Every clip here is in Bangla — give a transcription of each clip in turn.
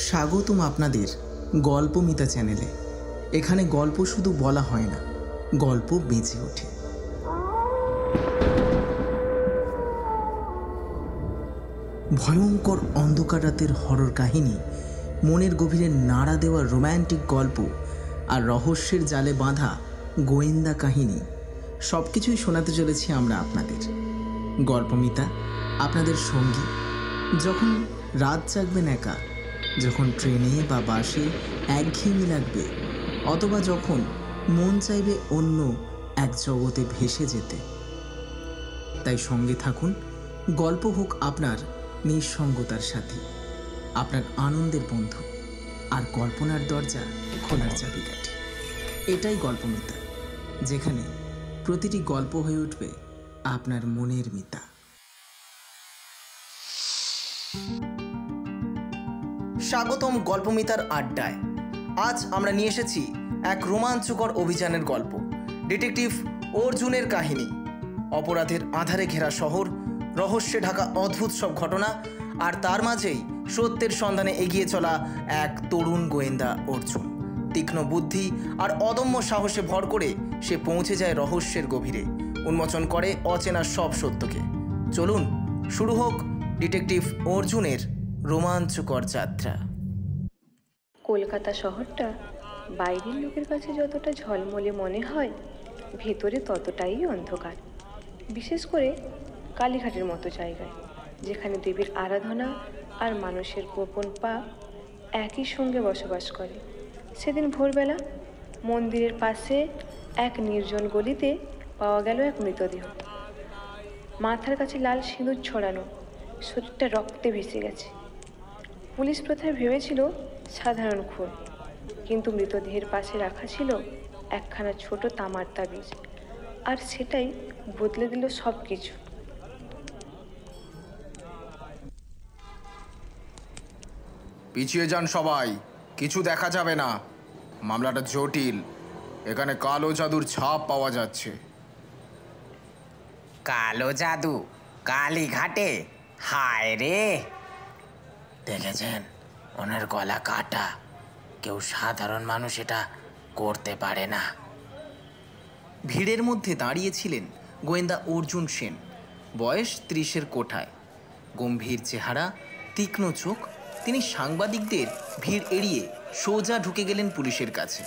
স্বাগতম আপনাদের গল্পমিতা চ্যানেলে। এখানে গল্প শুধু বলা হয় না, গল্প বেঁচে ওঠে। ভয়ঙ্কর অন্ধকার রাতের হরর কাহিনী, মনের গভীরে নাড়া দেওয়া রোম্যান্টিক গল্প আর রহস্যের জালে বাঁধা গোয়েন্দা কাহিনী সব কিছুই শোনাতে চলেছি আমরা আপনাদের। গল্পমিতা আপনাদের সঙ্গী। যখন রাত জাগবেন একা, যখন ট্রেনে বা বাসে একঘেয়েমি লাগবে, অথবা যখন মন চাইবে অন্য এক জগতে ভেসে যেতে, তাই সঙ্গে থাকুন। গল্প হোক আপনার নিঃসঙ্গতার সাথী, আপনার আনন্দের বন্ধু, আর কল্পনার দরজা খোলার চাবিকাঠি। এটাই গল্পমিতা, যেখানে প্রতিটি গল্প হয়ে উঠবে আপনার মনের মিতা। স্বাগতম গল্পমিতার আড্ডায়। আজ আমরা নিয়ে এসেছি এক রোমাঞ্চকর অভিযানের গল্প, ডিটেকটিভ অর্জুনের কাহিনী। অপরাধের আধারে ঘেরা শহর, রহস্যে ঢাকা অদ্ভুত সব ঘটনা, আর তার মাঝেই সত্যের সন্ধানে এগিয়ে চলা এক তরুণ গোয়েন্দা অর্জুন। তীক্ষ্ণ বুদ্ধি আর অদম্য সাহসে ভর করে সে পৌঁছে যায় রহস্যের গভীরে, উন্মোচন করে অচেনা সব সত্যকে। চলুন শুরু হোক ডিটেকটিভ অর্জুনের রোমাঞ্চকর যাত্রা। কলকাতা শহরটা বাইরের লোকের কাছে যতটা ঝলমলে মনে হয়, ভেতরে ততটাই অন্ধকার। বিশেষ করে কালীঘাটের মতো জায়গায়, যেখানে দেবীর আরাধনা আর মানুষের গোপন পাপ একই সঙ্গে বসবাস করে। সেদিন ভোরবেলা মন্দিরের পাশে এক নির্জন গলিতে পাওয়া গেল এক মৃতদেহ। মাথার কাছে লাল সিঁদুর ছড়ানো, শরীরটা রক্তে ভেসে গেছে। পুলিশ প্রথমে ভেবেছিল সাধারণ খুন, কিন্তু মৃতদেহের পাশে রাখা ছিল একখানা ছোট তামার তাবিজ, আর সেটাই বদলে দিল সব কিছু। পিছিয়ে যান সবাই, কিছু দেখা যাবে না। মামলাটা জটিল, এখানে কালো জাদুর ছাপ পাওয়া যাচ্ছে। কালো জাদু কালীঘাটে? হায় রে! দেখেছেন, ওনার গলা কাটা। কেউ সাধারণ মানুষ এটা করতে পারে না। ভিড়ের মধ্যে দাঁড়িয়েছিলেন গোয়েন্দা অর্জুন সেন, বয়স 30-এর কোঠায়, গম্ভীর চেহারা, তীক্ষ্ণ চোখ। তিনি সাংবাদিকদের ভিড় এড়িয়ে সোজা ঢুকে গেলেন পুলিশের কাছে।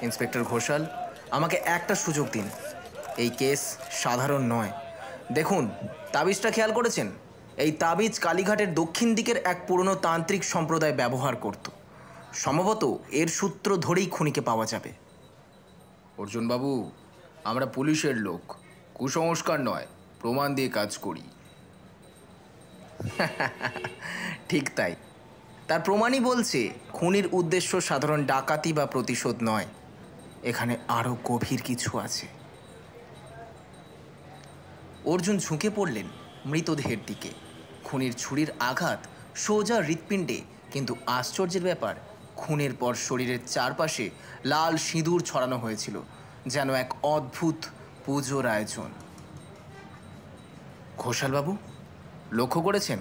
ইন্সপেক্টর ঘোষাল, আমাকে একটা সুযোগ দিন। এই কেস সাধারণ নয়। দেখুন, তাবিজটা খেয়াল করেছেন? এই তাবিজ কালীঘাটের দক্ষিণ দিকের এক পুরনো তান্ত্রিক সম্প্রদায় ব্যবহার করত। সম্ভবত এর সূত্র ধরেই খুনিকে পাওয়া যাবে। অর্জুনবাবু, আমরা পুলিশের লোক, কুসংস্কার নয়, প্রমাণ দিয়ে কাজ করি। ঠিক তাই। তার প্রমাণই বলছে খুনির উদ্দেশ্য সাধারণ ডাকাতি বা প্রতিশোধ নয়। এখানে আরও গভীর কিছু আছে। অর্জুন ঝুঁকে পড়লেন মৃতদেহের দিকে। খুনির ছুরির আঘাত সোজা হৃৎপিণ্ডে, কিন্তু আশ্চর্যের ব্যাপার, খুনের পর শরীরের চারপাশে লাল সিঁদুর ছড়ানো হয়েছিল, যেন এক অদ্ভুত পুজোর আয়োজন। ঘোষালবাবু, লক্ষ্য করেছেন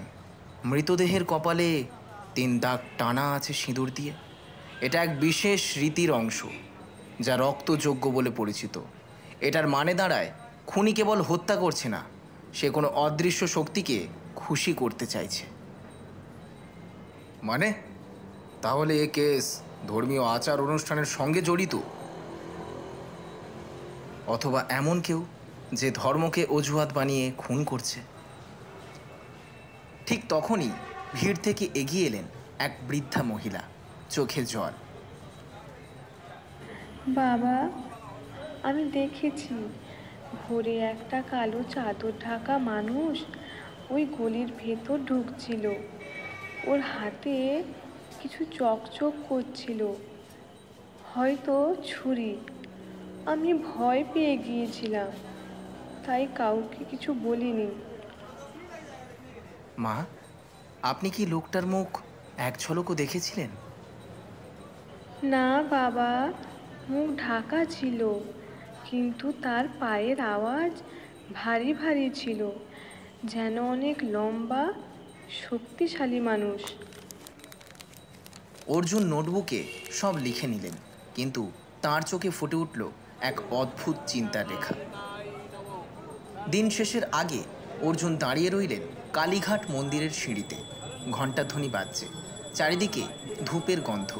মৃতদেহের কপালে 3 দাগ টানা আছে সিঁদুর দিয়ে? এটা এক বিশেষ রীতির অংশ, যা রক্তযজ্ঞ বলে পরিচিত। এটার মানে দাঁড়ায়, খুনি কেবল হত্যা করছে না, সে কোনো অদৃশ্য শক্তিকে খুশি করতে চাইছে। মানে, তাহলে এ কেস ধর্মীয় আচার অনুষ্ঠানের সঙ্গে জড়িত? অথবা এমন কেউ যে ধর্মকে অজুহাত বানিয়ে খুন করছে। ঠিক তখনই ভিড় থেকে এগিয়ে এলেন এক বৃদ্ধা মহিলা, চোখে জল। বাবা, আমি দেখেছি ভোরে একটা কালো চাদর ঢাকা মানুষ ওই গলির ভেতর ঢুকছিল। ওর হাতে কিছু চকচক করছিল, হয়তো ছুরি। আমি ভয় পেয়ে গিয়েছিলাম, তাই কাউকে কিছু বলিনি। মা, আপনি কি লোকটার মুখ এক ঝলকও দেখেছিলেন? না বাবা, মুখ ঢাকা ছিল, কিন্তু তার পায়ের আওয়াজ ভারী ভারী ছিল, যেন অনেক লম্বা শক্তিশালী মানুষ। অর্জুন নোটবুকে সব লিখে নিলেন, কিন্তু তার চোখে ফুটে উঠল এক অদ্ভুত চিন্তার রেখা। দিন শেষের আগে অর্জুন দাঁড়িয়ে রইলেন কালীঘাট মন্দিরের সিঁড়িতে। ঘণ্টাধ্বনি বাজছে, চারিদিকে ধূপের গন্ধ।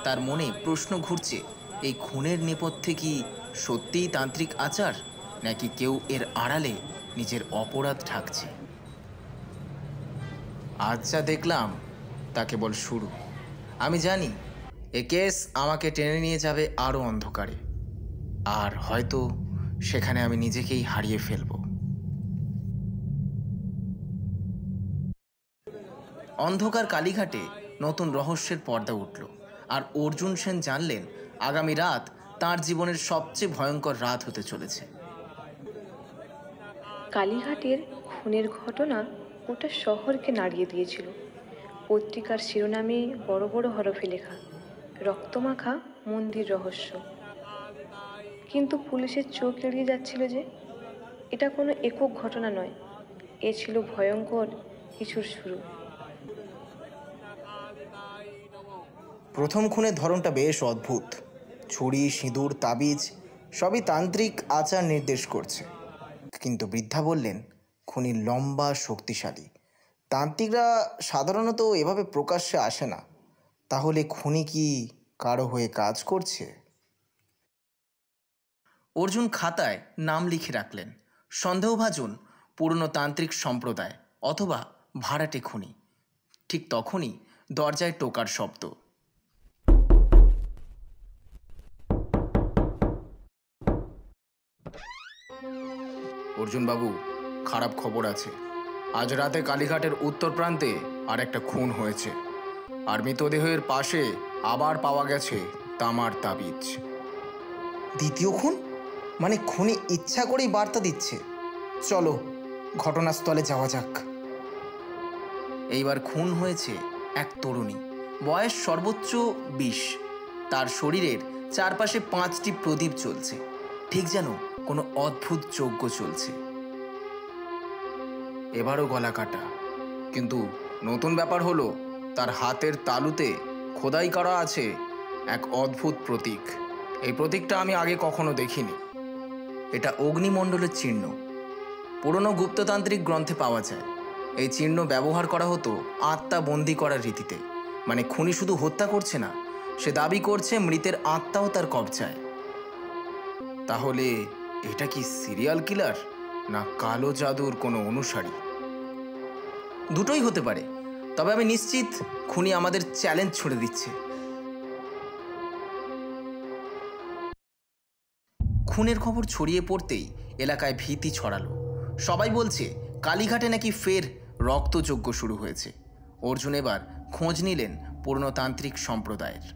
তার মনে প্রশ্ন ঘুরছে, এই খুনের নেপথ্যে কি সত্যিই তান্ত্রিক আচার, নাকি কেউ এর আড়ালে নিজের অপরাধ ঢাকছে? আজ যা দেখলাম তা কেবল শুরু। আমি জানি এ কেস আমাকে টেনে নিয়ে যাবে আরও অন্ধকারে, আর হয়তো সেখানে আমি নিজেকেই হারিয়ে ফেলব। অন্ধকার কালীঘাটে নতুন রহস্যের পর্দা উঠল, আর অর্জুন সেন জানলেন আগামী রাত তার জীবনের সবচেয়ে ভয়ঙ্কর রাত হতে চলেছে। কালীঘাটের খুনের ঘটনা গোটা শহরকে নাড়িয়ে দিয়েছিল। পত্রিকার শিরোনামে বড় বড় হরফে লেখা, রক্তমাখা মন্দির রহস্য। কিন্তু পুলিশের চোখ এড়িয়ে যাচ্ছিল যে এটা কোনো একক ঘটনা নয়, এ ছিল ভয়ঙ্কর কিছুর শুরু। প্রথম খুনের ধরনটা বেশ অদ্ভুত। ছুরি, সিঁদুর, তাবিজ সবই তান্ত্রিক আচার নির্দেশ করছে। কিন্তু বৃদ্ধা বললেন খুনি লম্বা, শক্তিশালী। তান্ত্রিকরা সাধারণত এভাবে প্রকাশ্যে আসে না। তাহলে খুনি কি কারো হয়ে কাজ করছে? অর্জুন খাতায় নাম লিখে রাখলেন, সন্দেহভাজন পুরনো তান্ত্রিক সম্প্রদায় অথবা ভাড়াটে খুনি। ঠিক তখনই দরজায় টোকার শব্দ। অর্জুন বাবু, খারাপ খবর আছে। আজ রাতে কালীঘাটের উত্তর প্রান্তে আর একটা খুন হয়েছে, আর মৃতদেহের পাশে আবার পাওয়া গেছে তামার তাবিজ। দ্বিতীয় খুন? মানে খুনি ইচ্ছা করেই বার্তা দিচ্ছে। চলো ঘটনাস্থলে যাওয়া যাক। এইবার খুন হয়েছে এক তরুণী, বয়স সর্বোচ্চ 20। তার শরীরের চারপাশে 5টি প্রদীপ জ্বলছে, ঠিক যেন কোনো অদ্ভুত যজ্ঞ চলছে। এবারও গলা কাটা, কিন্তু নতুন ব্যাপার হলো তার হাতের তালুতে খোদাই করা আছে এক অদ্ভুত প্রতীক। এই প্রতীকটা আমি আগে কখনো দেখিনি। এটা অগ্নিমণ্ডলের চিহ্ন। পুরনো গুপ্ততান্ত্রিক গ্রন্থে পাওয়া যায়। এই চিহ্ন ব্যবহার করা হতো আত্মা বন্দি করার রীতিতে। মানে খুনি শুধু হত্যা করছে না, সে দাবি করছে মৃতের আত্মাও তার কবজায়। তাহলে এটা কি সিরিয়াল কিলার, না কালো জাদুর কোনো অনুসারী? দুটোই হতে পারে, তবে আমি নিশ্চিত খুনি আমাদের চ্যালেঞ্জ ছুড়ে দিচ্ছে। খুনের খবর ছড়িয়ে পড়তেই এলাকায় ভীতি ছড়ালো। সবাই বলছে কালীঘাটে নাকি ফের রক্তযজ্ঞ শুরু হয়েছে। অর্জুন এবার খোঁজ নিলেন পুরনো তান্ত্রিক সম্প্রদায়ের।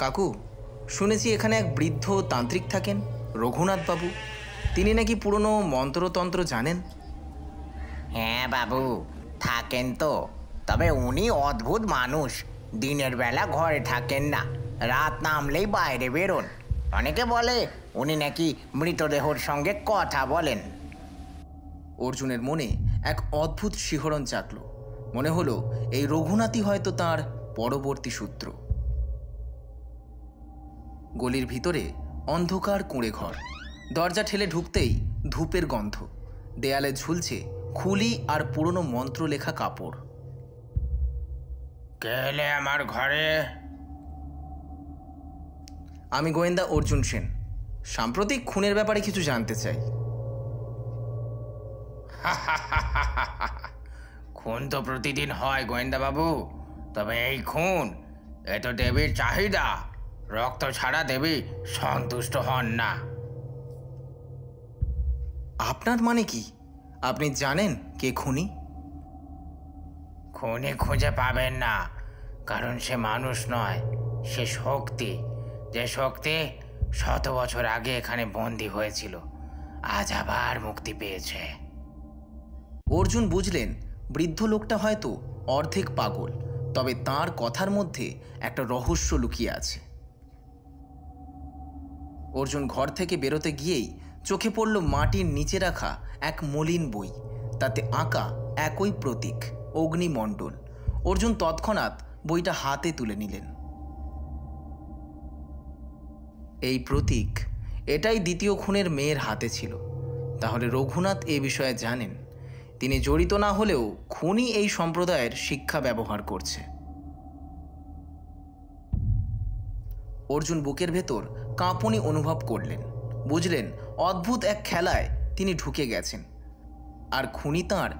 কাকু, শুনেছি এখানে এক বৃদ্ধ তান্ত্রিক থাকেন, রঘুনাথ বাবু। তিনি নাকি পুরনো মন্ত্রতন্ত্র জানেন। হ্যাঁ বাবু, থাকেন তো। তবে উনি অদ্ভুত মানুষ। দিনের বেলা ঘরে থাকেন না, রাত নামলেই বাইরে বেরোন। অনেকে বলে উনি নাকি মৃতদেহর সঙ্গে কথা বলেন। অর্জুনের মনে এক অদ্ভুত শিহরণ জাগল। মনে হলো এই রঘুনাথই হয়তো তার পরবর্তী সূত্র। গলির ভিতরে অন্ধকার কুঁড়ে ঘর। দরজা ঠেলে ঢুকতেই ধূপের গন্ধ। দেয়ালে ঝুলছে খুলি আর পুরনো মন্ত্র লেখা কাপড়। কে এলে আমার ঘরে? আমি গোয়েন্দা অর্জুন সেন। সাম্প্রতিক খুনের ব্যাপারে কিছু জানতে চাই। খুন তো প্রতিদিন হয় গোয়েন্দা বাবু, তবে এই খুন এ তো দেবীর চাহিদা। রক্ত ছাড়া দেবী সন্তুষ্ট হন না। আপনার মানে কি? আপনি জানেন কে খুনি? খুনি খুঁজে পাবেন না, কারণ সে মানুষ নয়, সে শক্তি। যে শক্তি 100 বছর আগে এখানে বন্দী হয়েছিল, আজ আবার মুক্তি পেয়েছে। অর্জুন বুঝলেন বৃদ্ধ লোকটা হয়তো অর্ধেক পাগল, তবে তার কথার মধ্যে একটা রহস্য লুকিয়ে আছে। অর্জুন ঘর থেকে বেরোতে গিয়েই চোখে পড়ল মাটির নিচে রাখা এক মলিন বই, তাতে আঁকা একই প্রতীক, অগ্নিমণ্ডল। অর্জুন তৎক্ষণাৎ বইটা হাতে তুলে নিলেন। এই প্রতীক, এটাই দ্বিতীয় খুনের মেয়ের হাতে ছিল। তাহলে রঘুনাথ এ বিষয়ে জানেন। তিনি জড়িত না হলেও খুনি এই সম্প্রদায়ের শিক্ষা ব্যবহার করছে। অর্জুন বুকের ভেতর কাঁপুনি অনুভব করলেন। বুঝলেন অদ্ভুত এক খেলায় তিনি ঢুকে গেছেন, আর খুনি তাঁর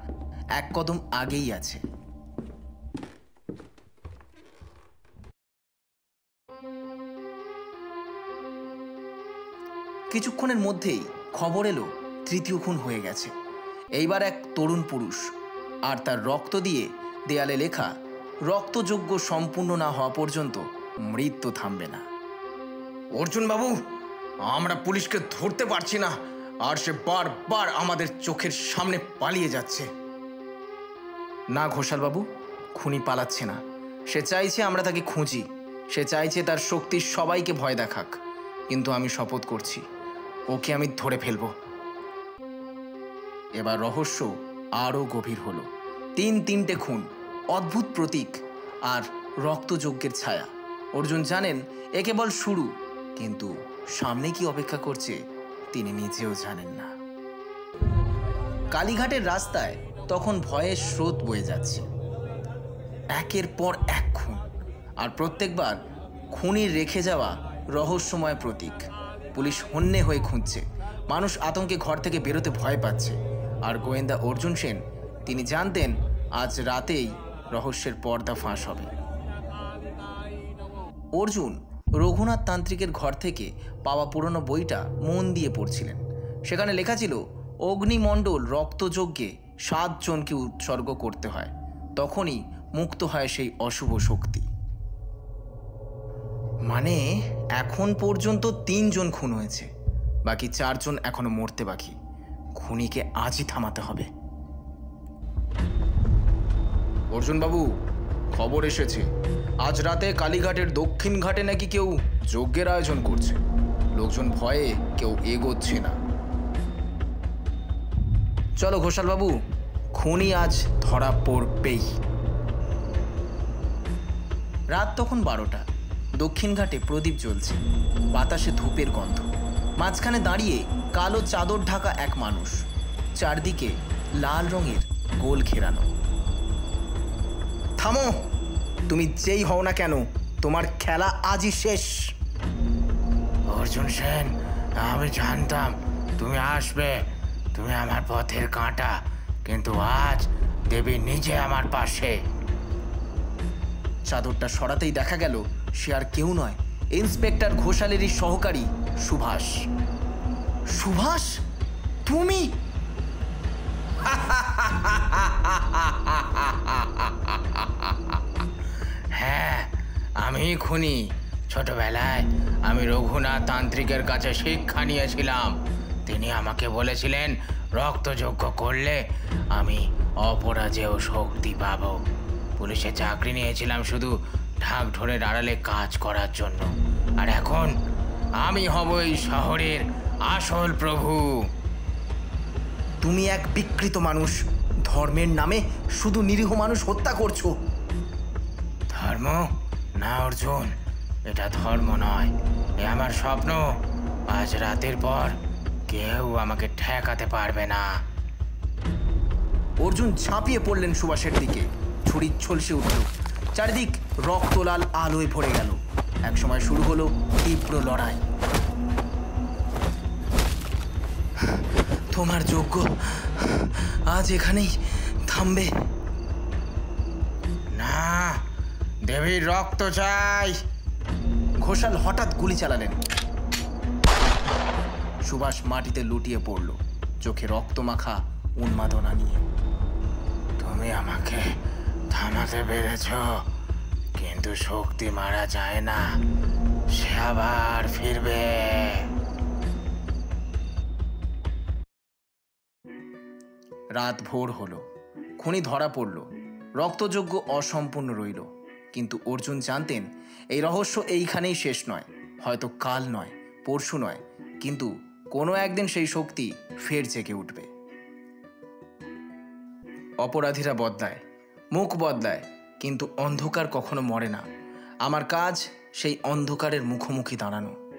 এক কদম আগেই আছে। কিছুক্ষণের মধ্যেই খবর এলো তৃতীয় খুন হয়ে গেছে। এইবার এক তরুণ পুরুষ, আর তার রক্ত দিয়ে দেয়ালে লেখা, রক্তযজ্ঞ সম্পূর্ণ না হওয়া পর্যন্ত মৃত্যু থামবে না। অর্জুন বাবু, আমরা পুলিশকে ধরতে পারছি না, আর সে বারবার আমাদের চোখের সামনে পালিয়ে যাচ্ছে। না ঘোষাল বাবু, খুনি পালাচ্ছে না। সে চাইছে আমরা তাকে খুঁজি। সে চাইছে তার শক্তি সবাইকে ভয় দেখাক। কিন্তু আমি শপথ করছি, ওকে আমি ধরে ফেলব। এবার রহস্য আরও গভীর হলো। তিনটে খুন, অদ্ভুত প্রতীক আর রক্তযজ্ঞের ছায়া। অর্জুন জানেন এ কেবল শুরু, কিন্তু সামনে কি অপেক্ষা করছে তিনি নিজেও জানেন না। কালীঘাটের রাস্তায় তখন ভয়ের স্রোত বয়ে যাচ্ছে। একের পর এক খুন, আর প্রত্যেকবার খুনির রেখে যাওয়া রহস্যময় প্রতীক। পুলিশ হন্যে হয়ে খুঁজছে। মানুষ আতঙ্কে ঘর থেকে বেরোতে ভয় পাচ্ছে। আর গোয়েন্দা অর্জুন সেন, তিনি জানতেন আজ রাতেই রহস্যের পর্দা ফাঁস হবে। অর্জুন রঘুনাথ তান্ত্রিকের ঘর থেকে পাওয়া পুরনো বইটা মন দিয়ে পড়ছিলেন। সেখানে লেখা ছিল, অগ্নিমণ্ডল রক্তযজ্ঞে 7 জনকে উৎসর্গ করতে হয়, তখনই মুক্ত হয় সেই অশুভ শক্তি। মানে এখন পর্যন্ত 3 জন খুন হয়েছে, বাকি 4 জন এখনো মরতে বাকি। খুনিকে আজই থামাতে হবে। অর্জুন বাবু, খবর এসেছে আজ রাতে কালীঘাটের দক্ষিণ ঘাটে নাকি কেউ যজ্ঞের আয়োজন করছে। লোকজন ভয়ে কেউ এগোচ্ছে না। চলো ঘোষাল বাবু, খুনি আজ ধরা পড়বেই। রাত তখন 12টা। দক্ষিণ ঘাটে প্রদীপ জ্বলছে, বাতাসে ধূপের গন্ধ। মাঝখানে দাঁড়িয়ে কালো চাদর ঢাকা এক মানুষ, চারদিকে লাল রঙের গোল ঘেরানো। থামো, তুমি যেই হও না কেন, তোমার খেলা আজই শেষ। অর্জুন সেন, আমি জানতাম তুমি আসবে। তুমি আমার পথের কাঁটা, কিন্তু আজ দেবী নিজে আমার পাশে। চাদরটা সরাতেই দেখা গেল সে আর কেউ নয়, ইন্সপেক্টর ঘোষালেরই সহকারী সুভাষ। সুভাষ, তুমি? হ্যাঁ, আমি খুনি। ছোটবেলায় আমি রঘুনাথ তান্ত্রিকের কাছে শিক্ষা নিয়েছিলাম। তিনি আমাকে বলেছিলেন রক্তযজ্ঞ করলে আমি অপরাজেয় শক্তি পাব। পুলিশে চাকরি নিয়েছিলাম শুধু ঢাক ঢোলের আড়ালে কাজ করার জন্য, আর এখন আমি হব এই শহরের আসল প্রভু। তুমি এক বিকৃত মানুষ। ধর্মের নামে শুধু নিরীহ মানুষ হত্যা করছো। ধর্ম না অর্জুন, এটা ধর্ম নয়, এ আমার স্বপ্ন। আজ রাতের পর কেউ আমাকে ঠেকাতে পারবে না। অর্জুন ঝাঁপিয়ে পড়লেন সুভাষের দিকে। ছুরি ঝলসে উঠল, চারিদিক রক্তলাল আলোয় ভরে গেল। একসময় শুরু হলো তীব্র লড়াই। তোমার যজ্ঞ আজ এখানেই থামবে। না, দেবীর রক্ত চাই। ঘোষাল হঠাৎ গুলি চালালেন। সুভাষ মাটিতে লুটিয়ে পড়ল, চোখে রক্তমাখা উন্মাদনা নিয়ে। তুমি আমাকে থামাতে পেরেছ, কিন্তু শক্তি মারা যায় না, সে আবার ফিরবে। রাত ভোর হলো, খুনি ধরা পড়ল। রক্তযজ্ঞ অসম্পূর্ণ রইল, কিন্তু অর্জুন জানতেন এই রহস্য এইখানেই শেষ নয়। হয়তো কাল নয়, পরশু নয়, কিন্তু কোনো একদিন সেই শক্তি ফের জেগে উঠবে। অপরাধীরা বদলায়, মুখ বদলায়, কিন্তু অন্ধকার কখনো মরে না। আমার কাজ সেই অন্ধকারের মুখোমুখি দাঁড়ানো।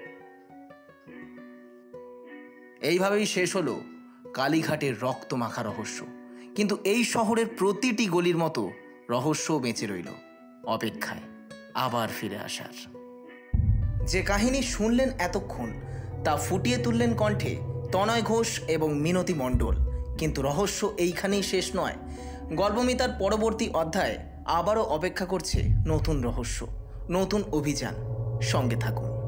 এইভাবেই শেষ হলো কালীঘাটের রক্তমাখা রহস্য। কিন্তু এই শহরের প্রতিটি গলির মতো রহস্যও বেঁচে রইল অপেক্ষায় আবার ফিরে আসার। যে কাহিনী শুনলেন এতক্ষণ তা ফুটিয়ে তুললেন কণ্ঠে তনয় ঘোষ এবং মিনতি মণ্ডল। কিন্তু রহস্য এইখানেই শেষ নয়। গল্পমিতার পরবর্তী অধ্যায়ে আবারও অপেক্ষা করছে নতুন রহস্য, নতুন অভিযান। সঙ্গে থাকুন।